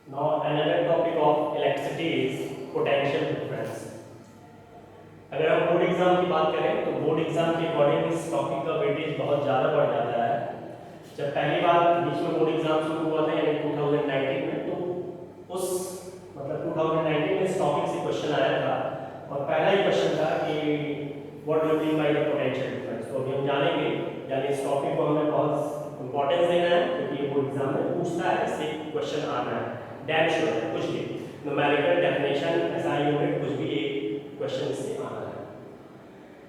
Now another topic of electricity is potential difference. अगर हम board exam की बात करें तो बोर्ड एग्जाम के अकॉर्डिंग इस टॉपिक का वेटेज बहुत ज़्यादा बढ़ जाता है। जब पहली बार बीच में बोर्ड एग्जाम शुरू हुआ था यानी 2019 में, तो उस 2019 में इस टॉपिक से क्वेश्चन आया था और पहला ही क्वेश्चन था कि what do you mean by the potential difference. तो अभी हम जानेंगे, यानी इस टॉपिक को हमें बहुत इंपॉर्टेंस देना है क्योंकि ये बोर्ड एग्जाम में पूछता है, इससे क्वेश्चन आना है, डैम श्योर है, कुछ भी न्यूमेरिकल डेफिनेशन ऐसा यूनिट कुछ भी एक क्वेश्चन इससे आना है।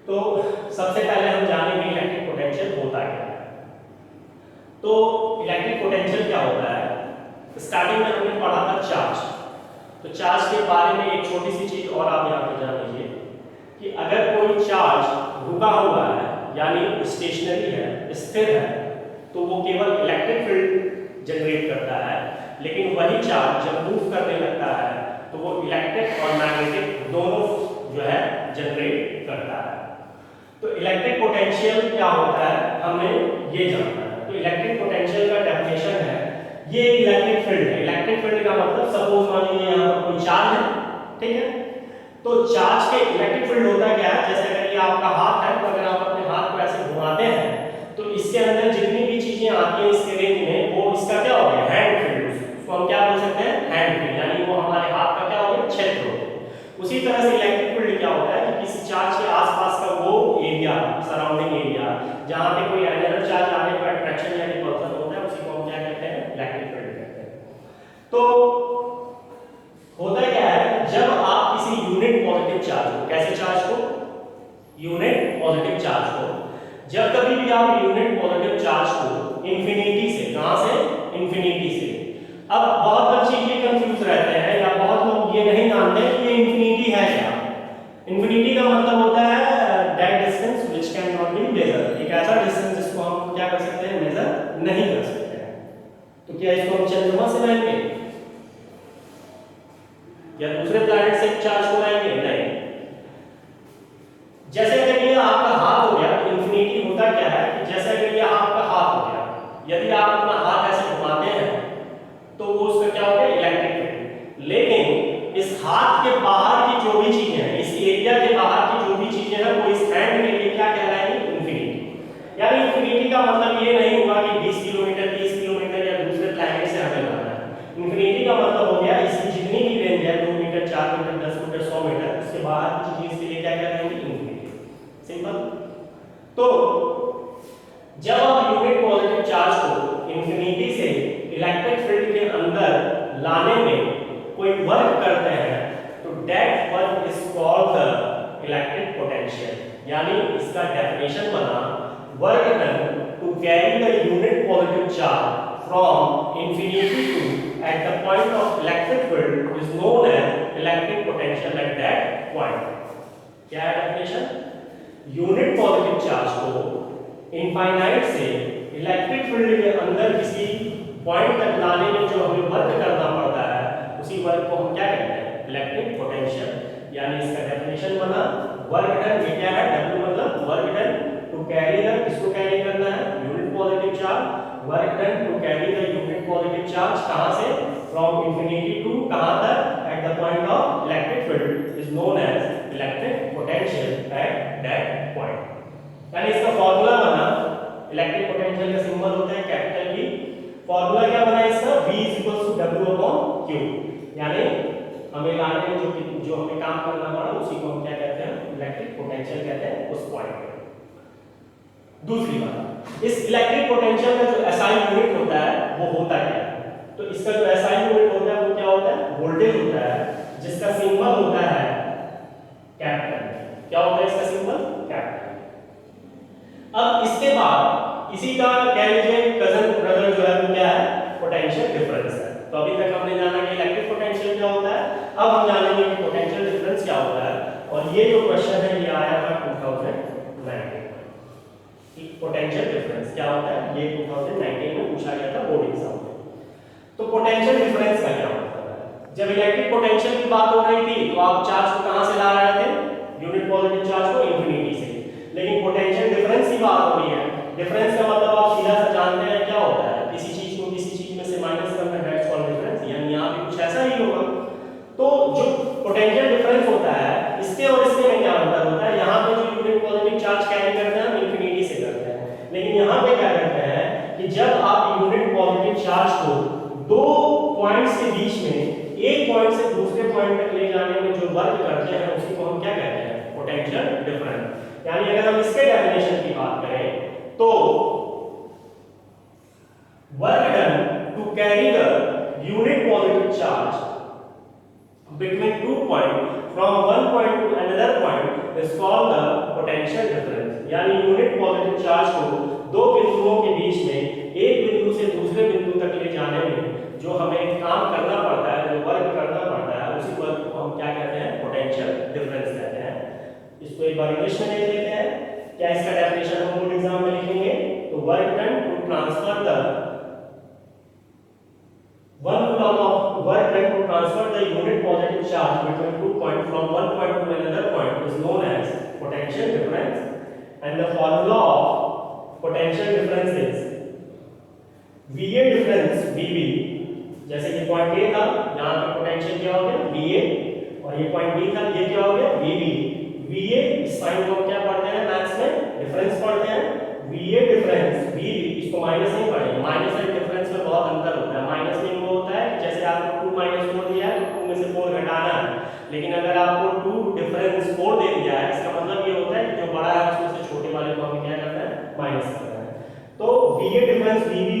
तो सबसे पहले हम जानेंगे इलेक्ट्रिक पोटेंशियल होता क्या है। तो इलेक्ट्रिक पोटेंशियल क्या होता है, स्टार्टिंग में हमने पढ़ा था चार्ज। तो चार्ज के बारे में एक छोटी सी चीज और आप यहाँ पे जान लीजिए कि अगर कोई चार्ज रुका हुआ है यानी स्टेशनरी है, स्थिर है, तो वो केवल इलेक्ट्रिक फील्ड जनरेट करता है, लेकिन वही चार्ज जब मूव करने लगता है तो वो इलेक्ट्रिक और मैग्नेटिक दोनों जो है जनरेट करता है। तो इलेक्ट्रिक पोटेंशियल क्या होता है हमें ये जानना है। तो इलेक्ट्रिक पोटेंशियल का डेफिनेशन है, ये इलेक्ट्रिक फील्ड है। इलेक्ट्रिक फील्ड का मतलब सपोज मान लीजिए यहाँ पर कोई चार्ज है, ठीक है, तो चार्ज के इलेक्ट्रिक फील्ड होता क्या है, जैसे अगर ये आपका हाथ है तो अगर आप अपने हाथ को ऐसे घुमाते हैं तो इसके अंदर जितनी भी चीजें आती हैं इसके रेंज में, वो इसका क्या हो गया, हैंड फील्ड। उसको हम क्या बोल सकते हैं, हैंड फील्ड, यानी वो हमारे हाथ का क्या हो गया, क्षेत्र हो गया। उसी तरह से इलेक्ट्रिक फील्ड क्या होता है कि किसी चार्ज के आसपास का वो एरिया, सराउंडिंग एरिया, जहां पे कोई अनदर चार्ज आने पर अट्रैक्शन या रिपल्शन होता है, उसी को हम क्या कहते हैं, इलेक्ट्रिक फील्ड कहते हैं। तो होता क्या है, जब आप किसी यूनिट पॉजिटिव चार्ज को, कैसे चार्ज को, यूनिट पॉजिटिव चार्ज को, जब कभी भी आप यूनिट पॉजिटिव चार्ज को इंफिनिटी से, कहां से, इंफिनिटी से, अब बहुत बच्चे ये कंफ्यूज रहते हैं या बहुत लोग ये नहीं जानते कि ये इंफिनिटी है क्या। इंफिनिटी का मतलब होता है that distance which can not be measured, एक ऐसा डिस्टेंस जिसको हम क्या कर सकते हैं, मेजर नहीं कर सकते हैं। तो क्या इसको हम चंद्रमा से लाएंगे या दूसरे प्लैनेट से चार्ज को लाएंगे, नहीं। जैसे अगर ये आपका हाथ हो गया, तो इंफिनिटी होता क्या है कि जैसे अगर ये आपका हाथ हो गया, यदि आप अपना हाथ ऐसे घुमाते हैं तो वो उसका क्या हो गया, इलेक्ट्रिक फील्ड। लेकिन इस हाथ के बाहर की जो भी चीजें हैं, इस एरिया के बाहर की जो भी चीजें हैं, वो इस हैंड के लिए क्या कहलाएंगी, इंफिनिटी। यानी इंफिनिटी का मतलब ये नहीं हुआ कि 20 किलोमीटर 30 किलोमीटर या दूसरे प्लैनेट से हमें लाना है। इंफिनिटी का मतलब हो गया इसकी जितनी भी रेंज है, 2 मीटर 4 मीटर 10 मीटर 100 मीटर, उसके बाहर की चीजें इसके लिए क्या कहलाएंगी, इंफिनिटी। सिंपल। तो जब आप यूनिट पॉजिटिव चार्ज को इंफिनिटी से इलेक्ट्रिक फील्ड के अंदर लाने में कोई वर्क करते हैं तो that work is called the electric potential. यानी इसका डेफिनेशन बना, work done to carry the unit positive charge from infinity to at the point of electric field is known as electric potential at that point. क्या है definition, unit positive charge को infinite से electric field के अंदर किसी point तक लाने में जो हमें वर्क करना पड़ता है, उसी वर्क को हम क्या कहते हैं, इलेक्ट्रिक पोटेंशियल। यानी इसका डेफिनेशन बना, वर्क डन, ये क्या है, W मतलब work done to carry the, किसको कैरी करना है, unit positive charge, work done to carry the unit positive charge कहां से, फ्रॉम इंफिनिटी टू कहां तक, at the point of electric field is known as electric potential at that point. यानी इसका formula बना, इलेक्ट्रिक पोटेंशियल का symbol होता है कैपिटल V। फार्मूला क्या बना इसका, V W/Q। यानी हमें लाने में जो हमें काम करना पड़ा उसी को हम क्या कहते हैं, इलेक्ट्रिक पोटेंशियल कहते हैं उस पॉइंट पे। दूसरी बात, इस इलेक्ट्रिक पोटेंशियल का जो SI यूनिट होता है वो होता क्या है। तो इसका जो SI यूनिट होता है वो क्या होता है, वोल्टेज होता है, जिसका सिंबल होता है कैपिटल। क्या होता है इसका सिंबल, कैपिटल। अब इसके बाद इसी का कह लीजिए कजन ब्रदर जो है वो क्या है, पोटेंशियल डिफरेंस है। तो अभी तक हमने जाना कि इलेक्ट्रिक पोटेंशियल क्या होता है, अब हम जानेंगे कि पोटेंशियल डिफरेंस क्या होता है। और ये जो क्वेश्चन है ये आया था 2019 में, पोटेंशियल डिफरेंस क्या होता है, ये 2019 में पूछा गया था बोर्ड एग्जाम में। तो पोटेंशियल डिफरेंस का क्या मतलब है, जब इलेक्ट्रिक पोटेंशियल की बात हो रही थी तो आप चार्ज को कहां से ला रहे थे, यूनिट पॉजिटिव चार्ज को इंफिनिटी से। लेकिन पोटेंशियल डिफरेंस की बात हो रही है, डिफरेंस का मतलब आप सीधा सा जानते हैं क्या होता है, किसी चीज को किसी चीज में से माइनस करना, दैट्स कॉल्ड डिफरेंस। यानी यहां पे कुछ में एक पॉइंट से दूसरे पॉइंट तक ले जाने में जो वर्क करते हैं उसी को हम क्या कहते हैं, पोटेंशियल डिफरेंस। यानी अगर हम इसके डेफिनेशन की बात करें तो work done to carry the unit positive charge between 2 points from one point to another point is called the potential difference। यानी यूनिट पॉजिटिव चार्ज को दो बिंदुओं के बीच में एक बिंदु से दूसरे बिंदु तक ले जाने में जो हमें काम करना पड़ता है, जो वर्क करना पड़ता है, उसी वर्क को हम क्या कहते हैं, पोटेंशियल डिफरेंस कहते हैं। इसको एक बार इंग्लिश में देख लेते हैं। क्या इसका डेफिनेशन हम बोर्ड एग्जाम में लिखेंगे? तो work done to transfer the one coulomb of work done to transfer the unit positive charge between 2 points from one point to another point is known as potential difference, and the formula of potential difference is VA difference VB। जैसे ये point A था, यहाँ पे potential क्या हो गया VA, और ये पॉइंट B था, ये क्या हो गया VB। VA इस साइन को क्या पढ़ते हैं मैथ्स में, डिफरेंस पढ़ते हैं। VA डिफरेंस VB, इसको माइनस नहीं पढ़ेंगे, माइनस और डिफरेंस में बहुत अंतर होता है। माइनस में वो होता है कि जैसे आपको 2 - 4 दिया है तो 2 में से 4 घटाना है, लेकिन अगर आपको 2 डिफरेंस 4 दे दिया है, इसका मतलब ये होता है कि जो बड़ा है उसमें से छोटे वाले को हमें क्या करना है, माइनस करना है। तो VA डिफरेंस VB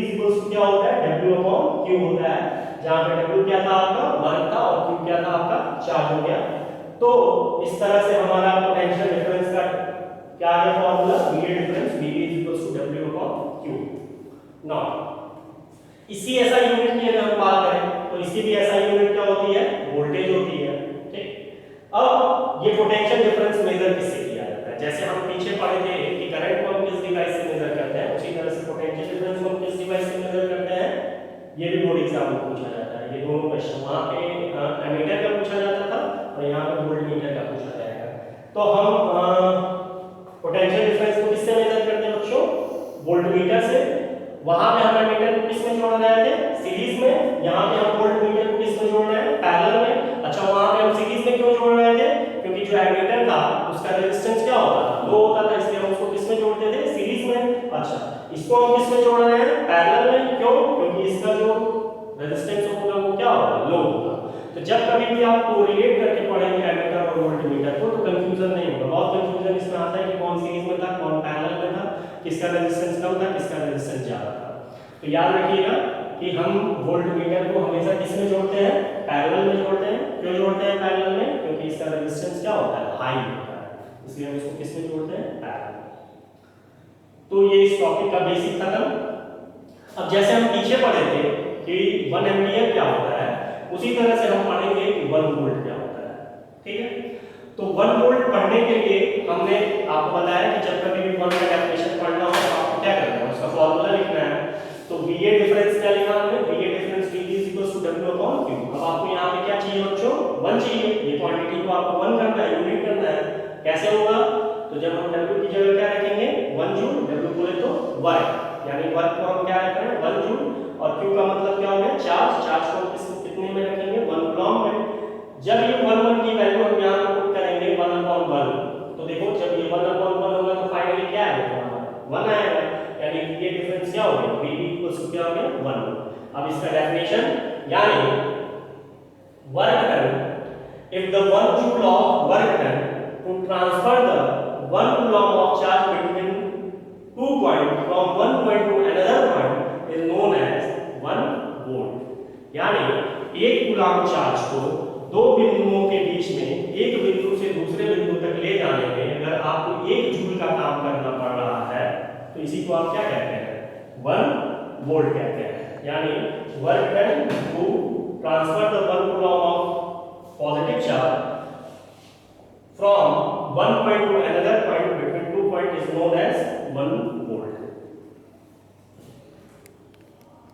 क्या होता है, W/Q होता है, जहां पे W क्या था आपका, वर्क था, और Q क्या था आपका, चार्ज हो गया। तो इस तरह से हमारा पोटेंशियल डिफरेंस का क्या है formula, VA difference VB W/Q। Now इसी ऐसा यूनिट की अगर हम बात करें तो इसकी भी ऐसा यूनिट क्या होती है, वोल्टेज होती है। ठीक, अब ये पोटेंशियल डिफरेंस मेजर किससे किया जाता है? जैसे हम पीछे पढ़े थे कि करंट को हम किस डिवाइस से मेजर करते हैं, उसी तरह से पोटेंशियल डिफरेंस को हम किस डिवाइस से मेजर करते हैं, ये भी बोर्ड एग्जाम में पूछा जाता है। ये दोनों क्वेश्चन वहां पे एमीटर का पूछा जाता था और यहाँ पे वोल्टमीटर का पूछा जाएगा। तो हम पोटेंशियल डिफरेंस को किससे मेजर करते हैं बच्चों, वोल्टमीटर से। वहां पे हम एमीटर को किस में जोड़ रहे थे, सीरीज में। यहाँ पे हम वोल्टमीटर को किस में जोड़ रहे हैं, पैरेलल में। अच्छा, वहां पे हम सीरीज में क्यों जोड़ रहे थे, क्योंकि जो एमीटर था उसका रेजिस्टेंस क्या होता था, लो होता था, इसलिए हम उसको किस में जोड़ते थे, सीरीज में। अच्छा, इसको हम किस में जोड़ रहे हैं, पैरेलल में। क्यों? क्योंकि इसका जो रेजिस्टेंस होगा वो क्या होगा, लो होगा। तो जब कभी भी आप कोरिलेट करके पढ़ेंगे एमीटर और वोल्टमीटर को तो कंफ्यूजन नहीं होगा। बहुत कंफ्यूजन इसमें आता है कि कौन सीरीज में था, कौन पैरेलल में था, किसका रेजिस्टेंस कम था, किसका रेजिस्टेंस ज्यादा था। तो याद रखिएगा कि हम वोल्टमीटर को हमेशा किस में जोड़ते हैं, पैरेलल में जोड़ते हैं। क्यों जोड़ते हैं पैरेलल में? क्योंकि इसका रेजिस्टेंस क्या होता है, हाई होता है, इसलिए हम इसको किस में जोड़ते हैं, पैरेलल। तो ये इस टॉपिक का बेसिक खत्म। अब जैसे हम पीछे पढ़े थे कि 1 एम्पीयर क्या होता है, उसी तरह से हम पढ़ेंगे कि 1 वोल्ट क्या होता है। ठीक है, तो 1 वोल्ट पढ़ने के लिए हमने आपको बताया कि जब कभी भी 1 का डेफिनेशन पढ़ना हो तो आपको क्या करना है, उसका फॉर्मूला लिखना है। तो VA डिफरेंस क्या लिखा हमने, VA डिफरेंस VB W/Q। अब आपको यहाँ पे क्या चाहिए बच्चों, 1 चाहिए। ये क्वांटिटी को आपको 1 करना है, यूनिट करना है। कैसे होगा? तो जब हम W की जगह क्या रखेंगे, 1 जूल, W बोले तो वर्क, यानी वर्क को हम क्या रख रहे हैं, 1 जूल, और Q का मतलब क्या हो गया, चार्ज। चार्ज को हम कितने में रखेंगे, 1 कूलम्ब में। जब ये 1 की वैल्यू हम यहाँ पे पुट करेंगे 1/1, तो देखो जब ये 1/1 होगा तो फाइनली क्या आएगा, 1 आएगा। यानी ये डिफरेंस क्या हो गया, VB क्या हो गया, 1। अब इसका डेफिनेशन, यानी work done, if the 1 joule of work done to transfer the 1 coulomb of charge between 2 points from one point to another point is known as 1 volt। यानी 1 कूलम्ब चार्ज को दो बिंदुओं के बीच में एक बिंदु से दूसरे बिंदु तक ले जाने में अगर आपको 1 जूल का काम करना पड़ रहा है तो इसी को आप क्या कहते हैं, 1 वोल्ट कहते हैं। यानी work done to transfer the 1 coulomb of